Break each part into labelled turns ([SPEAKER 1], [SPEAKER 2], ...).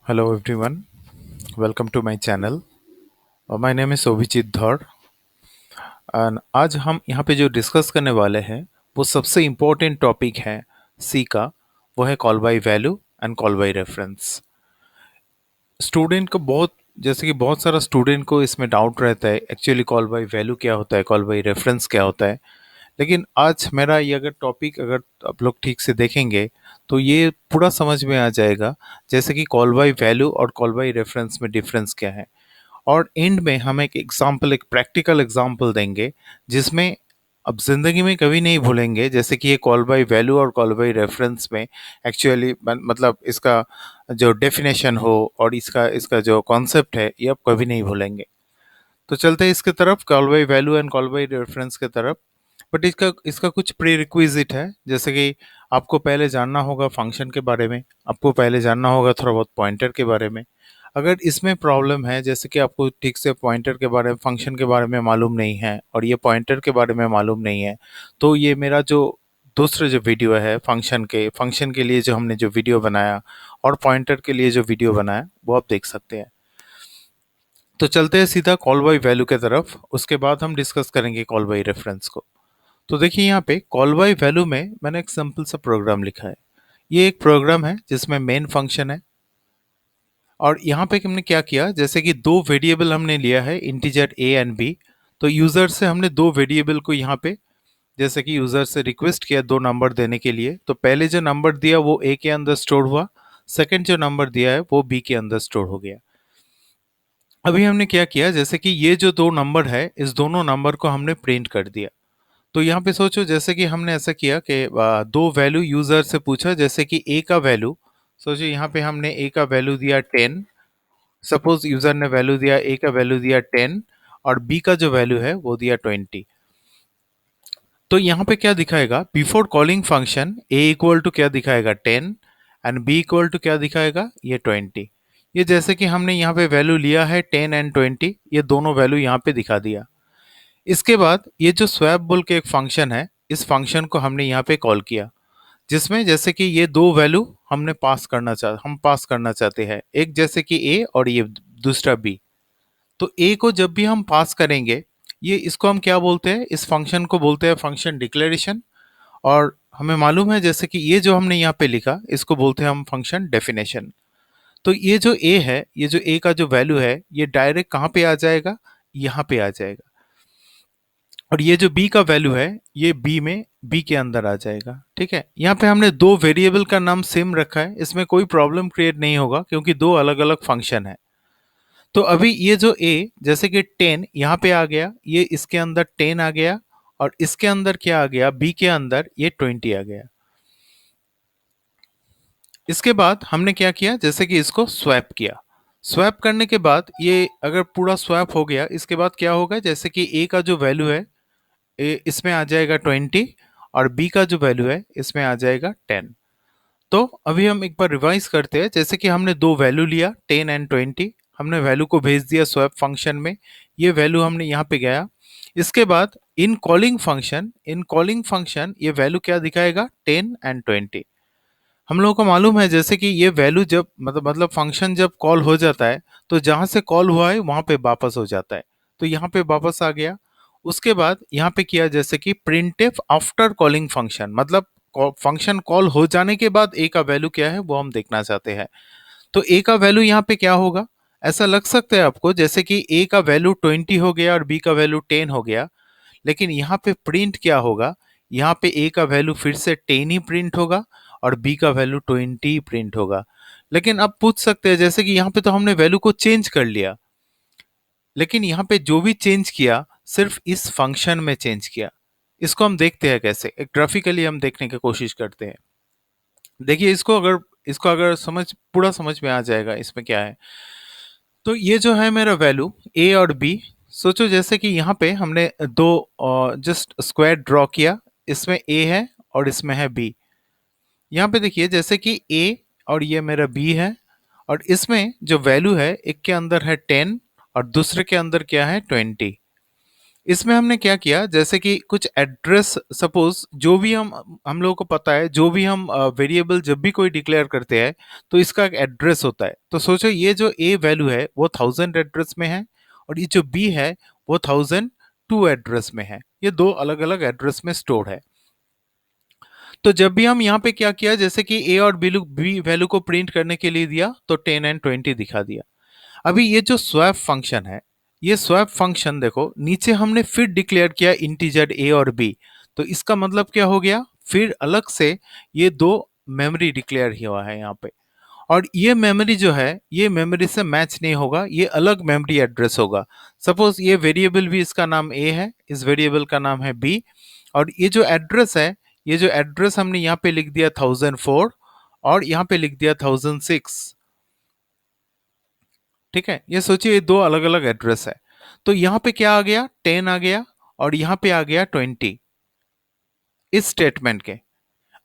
[SPEAKER 1] Hello everyone, welcome to my channel. My name is Obhijit Dhar and आज हम यहाँ पे जो डिस्कस करने वाले हैं वो सबसे इम्पोर्टेंट टॉपिक है सी का। वो है call by value and call by reference. Student को बहुत जैसे कि बहुत सारा स्टूडेंट को इसमें डाउट रहता है एक्चुअली कॉल बाय वैल्यू क्या होता है, कॉल बाय रेफरेंस क्या होता है। लेकिन आज मेरा ये अगर टॉपिक अगर आप लोग ठीक से देखेंगे तो ये पूरा समझ में आ जाएगा, जैसे कि कॉल बाय वैल्यू और कॉल बाय रेफरेंस में डिफरेंस क्या है। और एंड में हम एक एग्जाम्पल, एक प्रैक्टिकल एग्जाम्पल देंगे जिसमें अब जिंदगी में कभी नहीं भूलेंगे, जैसे कि ये कॉल बाय वैल्यू और कॉल बाय रेफरेंस में एक्चुअली मतलब इसका जो डेफिनेशन हो और इसका इसका जो कॉन्सेप्ट है ये आप कभी नहीं भूलेंगे। तो चलते हैं इसके तरफ, call by value and call by reference के तरफ। बट इसका इसका कुछ प्री रिक्विजिट है, जैसे कि आपको पहले जानना होगा फंक्शन के बारे में, आपको पहले जानना होगा थोड़ा बहुत पॉइंटर के बारे में। अगर इसमें प्रॉब्लम है, जैसे कि आपको ठीक से पॉइंटर के बारे में, फंक्शन के बारे में मालूम नहीं है और ये पॉइंटर के बारे में मालूम नहीं है, तो ये मेरा जो दूसरा जो वीडियो है फंक्शन के लिए जो हमने जो वीडियो बनाया और पॉइंटर के लिए जो वीडियो बनाया वो आप देख सकते हैं। तो चलते हैं सीधा कॉल बाय वैल्यू के तरफ, उसके बाद हम डिस्कस करेंगे कॉल बाय रेफरेंस को। तो देखिए यहाँ पे कॉल बाय वैल्यू में मैंने एक सिंपल सा प्रोग्राम लिखा है। ये एक प्रोग्राम है जिसमें मेन फंक्शन है और यहाँ पे हमने क्या किया, जैसे कि दो वेरिएबल हमने लिया है, इंटीजर ए एंड बी। तो यूजर से हमने दो वेरिएबल को यहाँ पे, जैसे कि यूजर से रिक्वेस्ट किया दो नंबर देने के लिए, तो पहले जो नंबर दिया वो ए के अंदर स्टोर हुआ, सेकंड जो नंबर दिया है वो बी के अंदर स्टोर हो गया। अभी हमने क्या किया, जैसे कि ये जो दो नंबर है इस दोनों नंबर को हमने प्रिंट कर दिया। तो यहाँ पे सोचो, जैसे कि हमने ऐसा किया कि दो वैल्यू यूजर से पूछा, जैसे कि ए का वैल्यू, सोचो यहाँ पे हमने ए का वैल्यू दिया 10। सपोज यूजर ने वैल्यू दिया, ए का वैल्यू दिया 10 और बी का जो वैल्यू है वो दिया 20। तो यहाँ पे क्या दिखाएगा, before calling function a equal to क्या दिखाएगा 10 एंड बी इक्वल टू क्या दिखाएगा ये 20। ये जैसे कि हमने यहाँ पे वैल्यू लिया है 10 एंड 20, ये दोनों वैल्यू यहाँ पे दिखा दिया। इसके बाद ये जो स्वैप बोल के एक फंक्शन है, इस फंक्शन को हमने यहाँ पे कॉल किया, जिसमें जैसे कि ये दो वैल्यू हम पास करना चाहते हैं, एक जैसे कि ए और ये दूसरा बी। तो ए को जब भी हम पास करेंगे, ये इसको हम क्या बोलते हैं, इस फंक्शन को बोलते हैं फंक्शन डिक्लेरेशन। और हमें मालूम है जैसे कि ये जो हमने यहाँ पे लिखा इसको बोलते हैं हम फंक्शन डेफिनेशन। तो ये जो ए है, ये जो ए का जो वैल्यू है ये डायरेक्ट कहाँ पे आ जाएगा, यहाँ पे आ जाएगा। और ये जो b का वैल्यू है ये b के अंदर आ जाएगा। ठीक है, यहाँ पे हमने दो वेरिएबल का नाम सेम रखा है, इसमें कोई प्रॉब्लम क्रिएट नहीं होगा क्योंकि दो अलग अलग फंक्शन है। तो अभी ये जो a, जैसे कि 10 यहाँ पे आ गया, ये इसके अंदर 10 आ गया और इसके अंदर क्या आ गया, b के अंदर ये 20 आ गया। इसके बाद हमने क्या किया, जैसे कि इसको स्वैप किया। स्वैप करने के बाद ये अगर पूरा स्वैप हो गया, इसके बाद क्या होगा, जैसे कि a का जो वैल्यू है इसमें आ जाएगा 20 और बी का जो वैल्यू है इसमें आ जाएगा 10। तो अभी हम एक बार रिवाइज करते हैं, जैसे कि हमने दो वैल्यू लिया 10 एंड 20, हमने वैल्यू को भेज दिया स्वैप फंक्शन में, ये वैल्यू हमने यहाँ पे गया। इसके बाद इन कॉलिंग फंक्शन ये वैल्यू क्या दिखाएगा 10 एंड 20। हम लोगों को मालूम है जैसे कि ये वैल्यू जब मतलब फंक्शन जब कॉल हो जाता है तो जहां से कॉल हुआ है वहां पे वापस हो जाता है। तो यहाँ पे वापस आ गया। उसके बाद यहाँ पे किया जैसे कि प्रिंटफ आफ्टर कॉलिंग फंक्शन, मतलब फंक्शन कॉल हो जाने के बाद ए का वैल्यू क्या है वो हम देखना चाहते हैं। तो ए का वैल्यू यहाँ पे क्या होगा, ऐसा लग सकता है आपको जैसे कि ए का वैल्यू 20 हो गया और बी का वैल्यू 10 हो गया, लेकिन यहाँ पे प्रिंट क्या होगा, यहाँ पे ए का वैल्यू फिर से 10 ही प्रिंट होगा और बी का वैल्यू 20 ही प्रिंट होगा। लेकिन आप पूछ सकते हैं जैसे कि यहाँ पे तो हमने वैल्यू को चेंज कर लिया, लेकिन यहाँ पे जो भी चेंज किया सिर्फ इस फंक्शन में चेंज किया। इसको हम देखते हैं कैसे, एक ग्राफिकली हम देखने की कोशिश करते हैं। देखिए इसको अगर पूरा समझ में आ जाएगा इसमें क्या है। तो ये जो है मेरा वैल्यू ए और बी, सोचो जैसे कि यहाँ पे हमने दो जस्ट स्क्वायर ड्रॉ किया, इसमें ए है और इसमें है बी। यहाँ पे देखिए जैसे कि ए और ये मेरा बी है और इसमें जो वैल्यू है एक के अंदर है 10 और दूसरे के अंदर क्या है 20। इसमें हमने क्या किया, जैसे कि कुछ एड्रेस, सपोज जो भी हम लोगों को पता है, जो भी हम वेरिएबल जब भी कोई डिक्लेयर करते हैं तो इसका एक एड्रेस होता है। तो सोचो ये जो ए वैल्यू है वो 1000 एड्रेस में है, और ये जो बी है वो 1002 एड्रेस में है। ये दो अलग अलग एड्रेस में स्टोर है। तो जब भी हम यहाँ पे क्या किया, जैसे कि ए और बी वैल्यू को प्रिंट करने के लिए दिया तो 10 एंड 20 दिखा दिया। अभी ये जो स्वैप फंक्शन है, ये स्वैप फंक्शन देखो, नीचे हमने फिर डिक्लेयर किया इंटीजर ए और बी। तो इसका मतलब क्या हो गया, फिर अलग से ये दो मेमोरी डिक्लेयर हुआ है यहाँ पे। और ये मेमोरी जो है ये मेमोरी से मैच नहीं होगा, ये अलग मेमोरी एड्रेस होगा। सपोज ये वेरिएबल भी, इसका नाम ए है, इस वेरिएबल का नाम है बी, और ये जो एड्रेस है, ये जो एड्रेस हमने यहाँ पे लिख दिया 1004 और यहाँ पे लिख दिया 1006। ठीक है, ये सोचिए ये दो अलग अलग एड्रेस है। तो यहाँ पे क्या आ गया, 10 आ गया, और यहाँ पे आ गया 20 इस स्टेटमेंट के।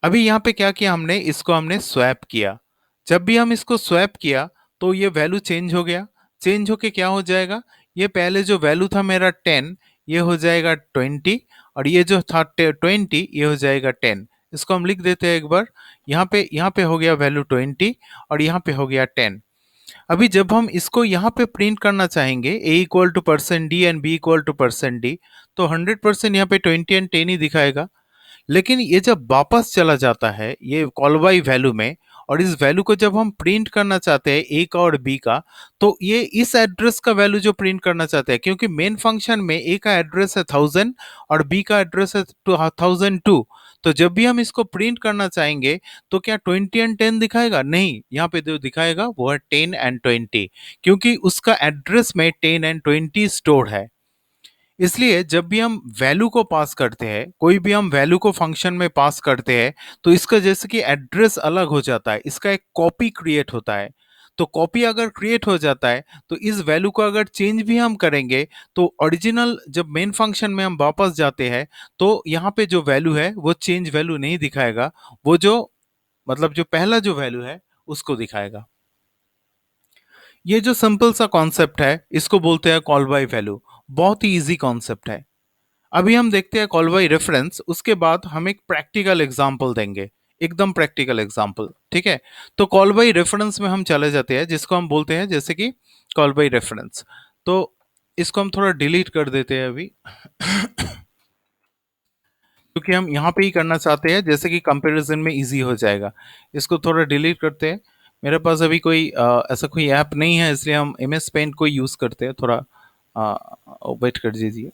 [SPEAKER 1] अभी यहाँ पे क्या किया हमने, इसको हमने स्वैप किया। जब भी हम इसको स्वैप किया तो ये वैल्यू चेंज हो गया। चेंज होके क्या हो जाएगा, ये पहले जो वैल्यू था मेरा 10, ये हो जाएगा 20, और ये जो था 20 ये हो जाएगा 10। इसको हम लिख देते हैं एक बार। यहाँ पे हो गया वैल्यू 20 और यहाँ पे हो गया 10। अभी जब हम इसको यहाँ पे प्रिंट करना चाहेंगे a equal two percent D and b equal two percent D, तो 100% यहाँ पे 20 एंड 10 ही दिखाएगा। लेकिन ये जब वापस चला जाता है ये कॉल बाई वैल्यू में, और इस वैल्यू को जब हम प्रिंट करना चाहते हैं ए का और बी का, तो ये इस एड्रेस का वैल्यू जो प्रिंट करना चाहते हैं, क्योंकि मेन फंक्शन में ए का एड्रेस है 1000 और बी का एड्रेस है 1002। तो जब भी हम इसको प्रिंट करना चाहेंगे तो क्या 20 एंड 10 दिखाएगा? नहीं, यहाँ पे जो दिखाएगा वो है 10 एंड 20, क्योंकि उसका एड्रेस में 10 एंड 20 स्टोर है। इसलिए जब भी हम वैल्यू को पास करते हैं, कोई भी हम वैल्यू को फंक्शन में पास करते हैं, तो इसका जैसे कि एड्रेस अलग हो जाता है, इसका एक कॉपी क्रिएट होता है। तो कॉपी अगर क्रिएट हो जाता है तो इस वैल्यू को अगर चेंज भी हम करेंगे तो ओरिजिनल जब मेन फंक्शन में हम वापस जाते हैं तो यहाँ पे जो वैल्यू है वो चेंज वैल्यू नहीं दिखाएगा, वो जो मतलब जो पहला जो वैल्यू है उसको दिखाएगा। ये जो सिंपल सा कॉन्सेप्ट है इसको बोलते हैं कॉल बाय वैल्यू। बहुत ही इजी कॉन्सेप्ट है। अभी हम देखते हैं कॉल बाय रेफरेंस, उसके बाद हम एक प्रैक्टिकल एग्जांपल देंगे, एकदम प्रैक्टिकल एग्जांपल। ठीक है, तो कॉल बाय रेफरेंस में हम चले जाते हैं, जिसको हम बोलते हैं जैसे कि कॉल बाय रेफरेंस। तो इसको हम थोड़ा डिलीट कर देते हैं अभी क्योंकि हम यहाँ पे ही करना चाहते हैं, जैसे कि कंपैरिजन में इजी हो जाएगा। इसको थोड़ा डिलीट करते हैं। मेरे पास अभी कोई ऐसा कोई ऐप नहीं है, इसलिए हम एम एस पेंट को यूज़ करते हैं। थोड़ा वेट कर दीजिए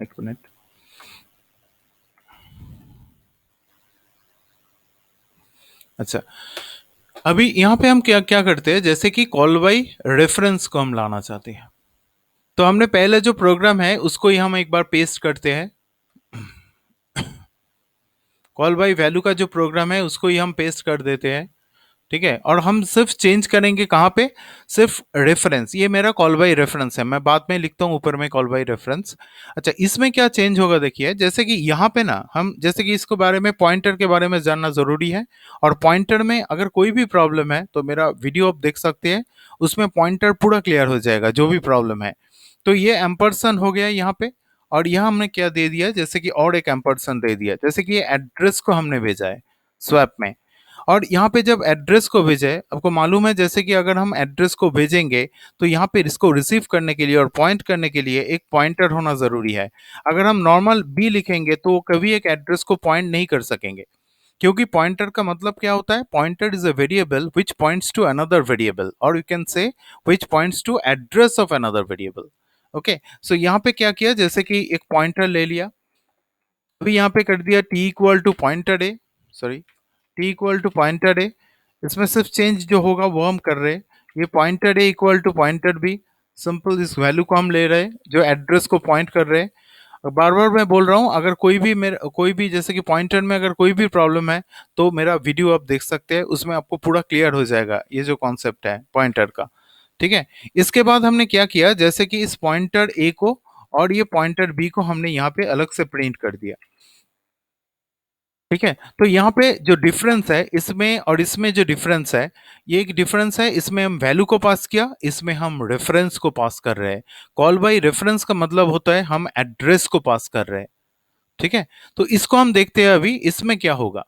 [SPEAKER 1] एक मिनट। अच्छा, अभी यहाँ पे हम क्या क्या करते हैं, जैसे कि कॉल बाय रेफरेंस को हम लाना चाहते हैं। तो हमने पहले जो प्रोग्राम है उसको ही हम एक बार पेस्ट करते हैं। कॉल बाय वैल्यू का जो प्रोग्राम है उसको ही हम पेस्ट कर देते हैं। ठीक है, और हम सिर्फ चेंज करेंगे कहाँ पे, सिर्फ रेफरेंस। ये मेरा कॉल बाय रेफरेंस है, मैं बाद में लिखता हूँ ऊपर में कॉल बाय रेफरेंस। अच्छा, इसमें क्या चेंज होगा देखिए, जैसे कि यहाँ पे ना हम जैसे कि इसको बारे में, पॉइंटर के बारे में जानना जरूरी है। और पॉइंटर में अगर कोई भी प्रॉब्लम है तो मेरा वीडियो आप देख सकते हैं, उसमें पॉइंटर पूरा क्लियर हो जाएगा जो भी प्रॉब्लम है। तो ये एम्परसन हो गया यहाँ पे, और यहाँ हमने क्या दे दिया, जैसे कि और एक एम्परसन दे दिया, जैसे कि ये एड्रेस को हमने भेजा है स्वैप में। और यहाँ पे जब एड्रेस को भेजे, आपको मालूम है जैसे कि अगर हम एड्रेस को भेजेंगे तो यहाँ पे इसको रिसीव करने के लिए और पॉइंट करने के लिए एक पॉइंटर होना जरूरी है। अगर हम नॉर्मल बी लिखेंगे तो वो कभी एक एड्रेस को पॉइंट नहीं कर सकेंगे, क्योंकि पॉइंटर का मतलब क्या होता है, pointer is a variable which points to another variable, और you can say which points to address of another variable. Okay, so यहाँ पे क्या किया, जैसे कि एक पॉइंटर ले लिया, अभी यहाँ पे कर दिया T equal to pointer A, sorry T equal to pointer A. इसमें सिर्फ चेंज जो होगा वो हम कर रहे हैं। ये pointer a equal to pointer b, simple इस वैल्यू को हम ले रहे हैं जो एड्रेस को पॉइंट कर रहे हैं। और बार बार मैं बोल रहा हूँ, अगर कोई भी जैसे कि पॉइंटर में अगर कोई भी प्रॉब्लम है तो मेरा वीडियो आप देख सकते हैं, उसमें आपको पूरा क्लियर हो जाएगा ये जो कॉन्सेप्ट है पॉइंटर का। ठीक है, इसके बाद हमने क्या किया, जैसे कि इस पॉइंटर ए को और ये पॉइंटर बी को हमने यहाँ पे अलग से प्रिंट कर दिया। ठीक है। तो यहाँ पे जो डिफरेंस है इसमें और इसमें जो डिफरेंस है, ये एक डिफरेंस है, इसमें हम वैल्यू को पास किया, इसमें हम रेफरेंस को पास कर रहे हैं। कॉल बाय रेफरेंस का मतलब होता है हम एड्रेस को पास कर रहे हैं। ठीक है। तो इसको हम देखते हैं अभी इसमें क्या होगा।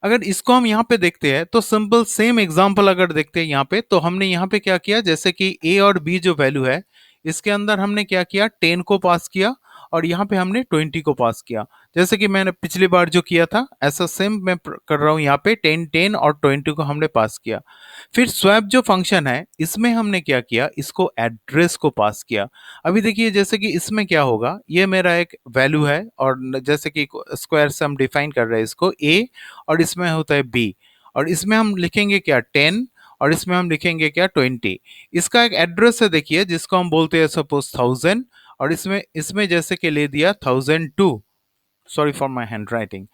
[SPEAKER 1] अगर इसको हम यहाँ पे देखते हैं तो सिंपल सेम एग्जांपल अगर देखते हैं यहाँ पे, तो हमने यहाँ पे क्या किया, जैसे कि ए और बी जो वैल्यू है इसके अंदर हमने क्या किया, 10 को पास किया और यहाँ पे हमने 20 को पास किया। जैसे कि मैंने पिछली बार जो किया था ऐसा सेम मैं कर रहा हूँ, यहाँ पे 10 10 और 20 को हमने पास किया। फिर स्वैप जो फंक्शन है इसमें हमने क्या किया, इसको एड्रेस को पास किया। अभी देखिए जैसे कि इसमें क्या होगा, ये मेरा एक वैल्यू है और जैसे कि स्क्वायर से हम डिफाइन कर रहे हैं इसको ए, और इसमें होता है बी, और इसमें हम लिखेंगे क्या 10 और इसमें हम लिखेंगे क्या 20। इसका एक एड्रेस है देखिए जिसको हम बोलते हैं सपोज 1000, और इसमें इसमें जैसे कि ले दिया 1002, sorry for my hand writing,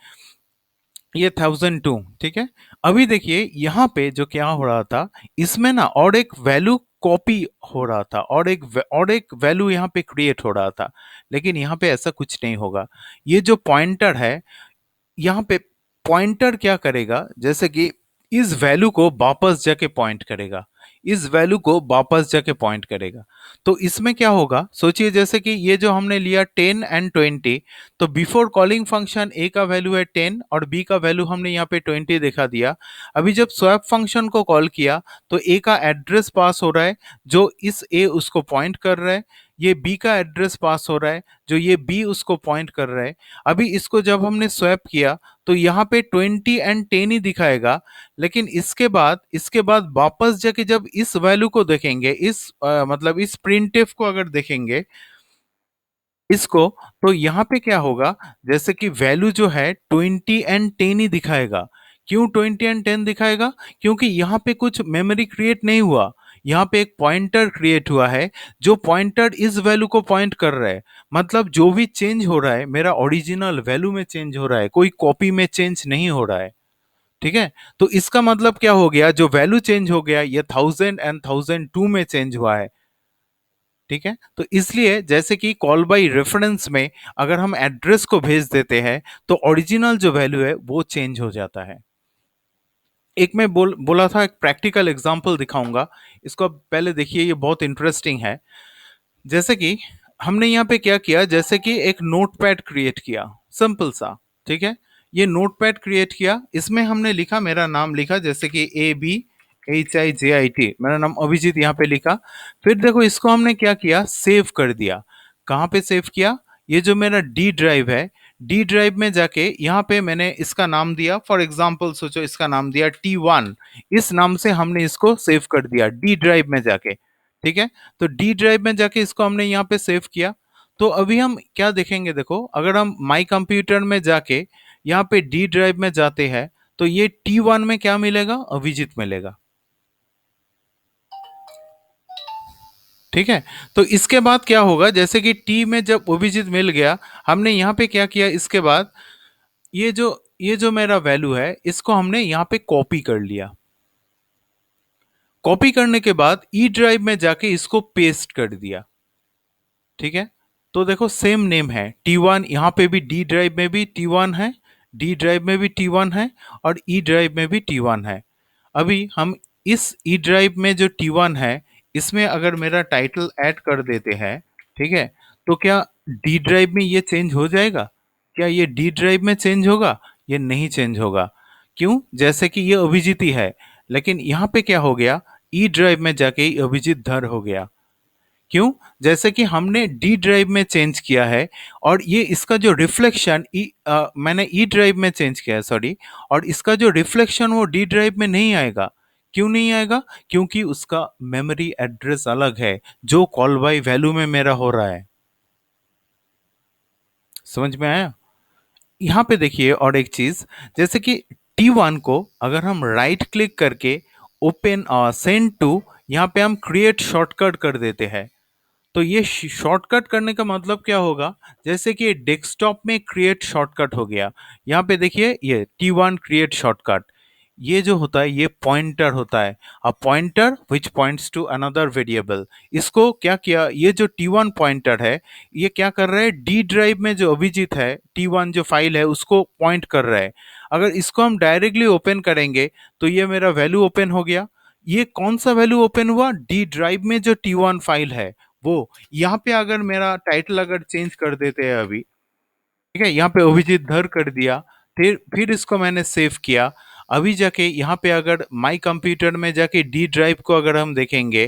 [SPEAKER 1] ये 1002। ठीक है। अभी देखिए यहाँ पे जो क्या हो रहा था, इसमें ना और एक वैल्यू कॉपी हो रहा था और एक वैल्यू यहाँ पे क्रिएट हो रहा था, लेकिन यहाँ पे ऐसा कुछ नहीं होगा। ये जो पॉइंटर है यहाँ पे, पॉइंटर क्या करेगा, जैसे कि इस वैल्यू को वापस जाके पॉइंट करेगा, इस वैल्यू को वापस जाके पॉइंट करेगा। तो इसमें क्या होगा, सोचिए जैसे कि ये जो हमने लिया 10 एंड 20, तो बिफोर कॉलिंग फंक्शन ए का वैल्यू है 10 और बी का वैल्यू हमने यहाँ पे 20 दिखा दिया। अभी जब स्वैप फंक्शन को कॉल किया तो ए का एड्रेस पास हो रहा है जो इस ए उसको पॉइंट कर रहा है, ये बी का एड्रेस पास हो रहा है जो ये बी उसको पॉइंट कर रहा है। अभी इसको जब हमने स्वैप किया तो यहाँ पे 20 एंड 10 ही दिखाएगा, लेकिन इसके बाद वापस जाके जब इस वैल्यू को देखेंगे, इस मतलब इस प्रिंटफ को अगर देखेंगे इसको, तो यहाँ पे क्या होगा, जैसे कि वैल्यू जो है 20 एंड 10 ही दिखाएगा। क्यों 20 एंड 10 दिखाएगा, क्योंकि यहाँ पे कुछ मेमोरी क्रिएट नहीं हुआ, यहाँ पे एक पॉइंटर क्रिएट हुआ है जो पॉइंटर इस वैल्यू को पॉइंट कर रहा है। मतलब जो भी चेंज हो रहा है मेरा ओरिजिनल वैल्यू में चेंज हो रहा है, कोई कॉपी में चेंज नहीं हो रहा है। ठीक है। तो इसका मतलब क्या हो गया, जो वैल्यू चेंज हो गया ये 1000 एंड 1002 में चेंज हुआ है। ठीक है। तो इसलिए जैसे कि कॉल बाय रेफरेंस में अगर हम एड्रेस को भेज देते हैं तो ओरिजिनल जो वैल्यू है वो चेंज हो जाता है। एक मैं बोला था एक प्रैक्टिकल एग्जांपल दिखाऊंगा, इसको आप पहले देखिए, ये बहुत इंटरेस्टिंग है। जैसे कि हमने यहाँ पे क्या किया, जैसे कि एक नोटपैड क्रिएट किया सिंपल सा। ठीक है। ये नोटपैड क्रिएट किया, इसमें हमने लिखा, मेरा नाम लिखा जैसे कि ABHIJIT, मेरा नाम अभिजीत यहाँ पे लिखा। फिर देखो इसको हमने क्या किया, सेव कर दिया। कहाँ पे सेव किया, ये जो मेरा डी ड्राइव है, डी ड्राइव में जाके यहाँ पे मैंने इसका नाम दिया, फॉर एग्जाम्पल सोचो इसका नाम दिया T1, इस नाम से हमने इसको सेव कर दिया डी ड्राइव में जाके। ठीक है। तो डी ड्राइव में जाके इसको हमने यहाँ पे सेव किया। तो अभी हम क्या देखेंगे, देखो अगर हम माई कंप्यूटर में जाके यहाँ पे डी ड्राइव में जाते हैं तो ये T1 में क्या मिलेगा, अभिजीत मिलेगा। ठीक है। तो इसके बाद क्या होगा, जैसे कि टी में जब अभिजीत मिल गया, हमने यहाँ पे क्या किया, इसके बाद ये जो मेरा वैल्यू है इसको हमने यहाँ पे कॉपी कर लिया। कॉपी करने के बाद ई ड्राइव में जाके इसको पेस्ट कर दिया। ठीक है। तो देखो सेम नेम है T1, यहाँ पे भी डी ड्राइव में भी T1 है, डी ड्राइव में भी T1 है और ई ड्राइव में भी T1 है। अभी हम इस ई ड्राइव में जो T1 है इसमें अगर मेरा टाइटल ऐड कर देते हैं, ठीक है, तो क्या डी ड्राइव में ये चेंज हो जाएगा, क्या ये डी ड्राइव में चेंज होगा, ये नहीं चेंज होगा। क्यों, जैसे कि ये अभिजीत ही है, लेकिन यहाँ पे क्या हो गया, ई ड्राइव में जाके ही अभिजीत धर हो गया। क्यों, जैसे कि हमने डी ड्राइव में चेंज किया है और ये इसका जो रिफ्लेक्शन मैंने ई ड्राइव में चेंज किया है, सॉरी, और इसका जो रिफ्लेक्शन वो डी ड्राइव में नहीं आएगा। क्यों नहीं आएगा, क्योंकि उसका मेमोरी एड्रेस अलग है जो कॉल बाय वैल्यू में मेरा हो रहा है। समझ में आया। यहाँ पे देखिए और एक चीज, जैसे कि T1 को अगर हम राइट क्लिक करके ओपन सेंड टू, यहाँ पे हम क्रिएट शॉर्टकट कर देते हैं, तो ये शॉर्टकट करने का मतलब क्या होगा, जैसे कि डेस्कटॉप में क्रिएट शॉर्टकट हो गया। यहाँ पे देखिए ये T1 क्रिएट शॉर्टकट, ये जो होता है ये पॉइंटर होता है। A pointer which points to another variable. इसको क्या किया, ये जो T1 पॉइंटर है ये क्या कर रहा है, डी ड्राइव में जो अभिजीत है T1 जो फाइल है उसको पॉइंट कर रहा है। अगर इसको हम डायरेक्टली ओपन करेंगे तो ये मेरा वैल्यू ओपन हो गया। ये कौन सा वैल्यू ओपन हुआ, डी ड्राइव में जो T1 फाइल है वो। यहाँ पे अगर मेरा टाइटल अगर चेंज कर देते हैं अभी, ठीक है, यहाँ पे अभिजीत धर कर दिया, फिर इसको मैंने सेव किया। अभी जाके यहाँ पे अगर माई कंप्यूटर में जाके डी ड्राइव को अगर हम देखेंगे,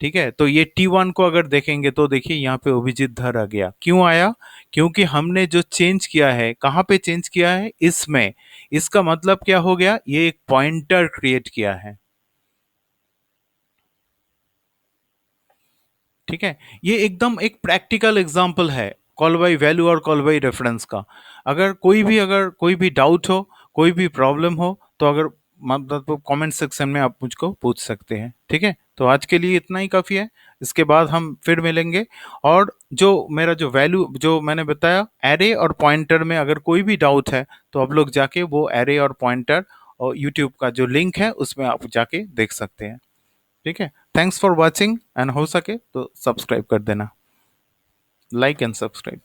[SPEAKER 1] ठीक है, तो ये T1 को अगर देखेंगे तो देखिए यहाँ पे अभिजीत धर आ गया। क्यों आया, क्योंकि हमने जो चेंज किया है, कहाँ पे चेंज किया है, इसमें। इसका मतलब क्या हो गया, ये एक पॉइंटर क्रिएट किया है। ठीक है, ये एकदम एक प्रैक्टिकल एग्जांपल है कॉल बाय वैल्यू और कॉल बाय रेफरेंस का। अगर कोई भी डाउट हो, कोई भी प्रॉब्लम हो, तो अगर मतलब कमेंट सेक्शन में आप मुझको पूछ सकते हैं। ठीक है, तो आज के लिए इतना ही काफ़ी है। इसके बाद हम फिर मिलेंगे। और जो मेरा जो वैल्यू जो मैंने बताया, एरे और पॉइंटर में अगर कोई भी डाउट है तो आप लोग जाके वो एरे और पॉइंटर और यूट्यूब का जो लिंक है उसमें आप जाके देख सकते हैं। ठीक है, थैंक्स फॉर वॉचिंग एंड हो सके तो सब्सक्राइब कर देना, लाइक एंड सब्सक्राइब।